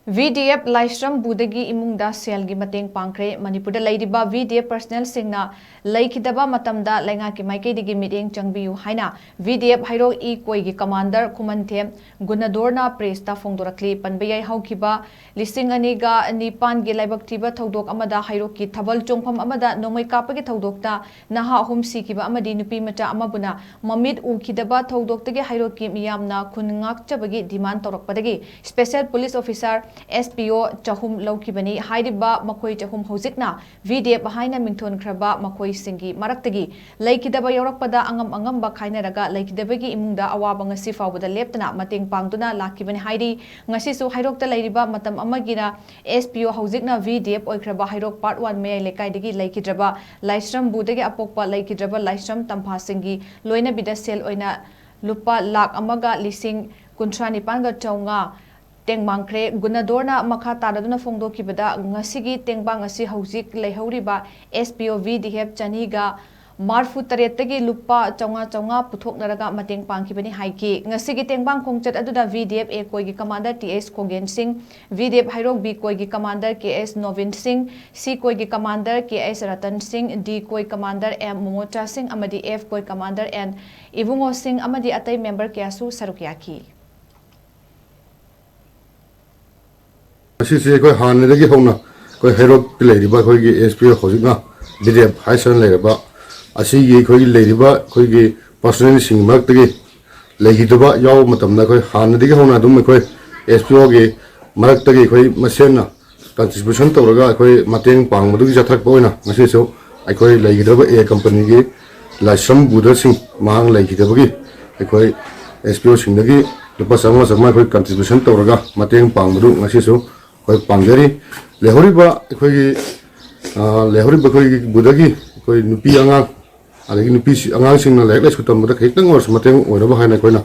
Vdf Laishram Budhagi Imungda Selgi Mateng Pangkhre Manipur LEIRIBA Vdf personnel SINGNA LEIKHIDABA MATAMDA LEINGAK MAIKEIDAGI MITYENG CHANGBIU HAINA Vdf HEIROK COYGI commander KHUMANTHEM GUNADHOR na presta FONGDORAKLI panbayai haukiba listing aniga nipan gi laibak thiba thodok amada HEIROK ki thabal chongpham amada nomai kapagi thodokta naha ahum sikiba amadi nupi macha amabuna mamit ukidaba thodoktage HEIROK ki miyamna khungak chabagi demand torakpadagi special police officer SPO Chahum Laukibani Hairiba Makoi Chahum Hozikna Vdf HAINA Mingthon Khraba Makoi Singi Maraktagi LEIKHIDABA Yorakpada Angam Angamba Khainaraga LEIKHIDABAGI Imungda Awaba ngasi fawbada leptana mateng pangduna lakibani hairi ngasi su HEIROK ta LEIRIBA matam amagina SPO Hozikna Vdf Oikraba HEIROK part 1 Mayai Lekaidagi LEIKHIDABA Laishram Budhagi Apokpa LEIKHIDABA Laishram Tampha Singi Loina Bida Sel Oina Lupa Lak Amaga Lising Kuntrani Panga Chaunga Tengmangkhre Gunadhorna makha tadaduna fongdokibada ngasigi tengbang asi hauzik leihoriba SPO Vdf chaniga marfu taretagi lupa chaunga puthoknaraga mateng pangkhibani haiki ngasigi tengbang khongchat aduda Vdf A COYGI commander TS Khogen Singh Vdf HEIROK B COYGI commander KS Novin Singh C COYGI commander KS Ratan Singh D COY commander M Momocha Singh amadi F COY commander N Ibungo Singh amadi atai member kyasu sarukyaki Asisi koi HAINA dagi hona koi HEIROK LEIRIBA koi gi SPO Hozikna Vdf HAISAN LEIRIBA asigi koi LEIRIBA koi gi personnel sing mak dagi LEIKHIDABA yaw matamna koi HAINA dagi hona dum koi SPO gi marak dagi koi masena contribution tawraga koi mateng pangmadu gi jathak boina ngasi so ai koi LEIKHIDABA A company gi Laishram Budhagi mang LEIKHIDABA gi koi SPO sing dagi lupa sama koi contribution tawraga mateng pangmadu ngasi so koi pangjari lehoriba koi koi budhagi koi nupi angang adagi nupi angang singna lekla sutam bada khitang or mateng oiraba haina koina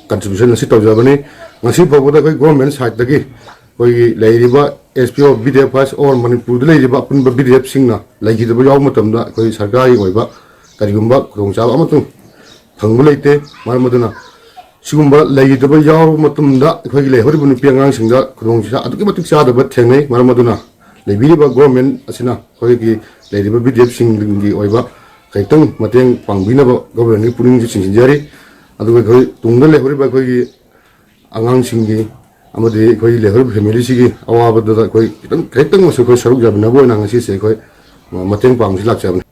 contribution nasi tawjabani ngasi pabada koi government side dagi koi LEIRIBA SPO Vdf pas or manipur LEIRIBA punba Vdf singna LEIKHIDABA yaw matamda koi sarkari oiba karigumba khongchaba amatung thangbu leite marmaduna Sugumba LEIKHIDABA yaw matamda koi lehoriba nupi angang singda khongcha aduki matik chadaba thengnei maramaduna LEIRIBA government asina koi gi LEIRIBA Vdf singgi oiba kaitang mateng pangbinaba government gi puning ji sinjari aduga koi tungda lehoriba koi gi angang singgi amade koi lehoriba family sigi awabada koi kaitang masu koi saruk jabna boina ngasi se koi mateng pangsi lakchabna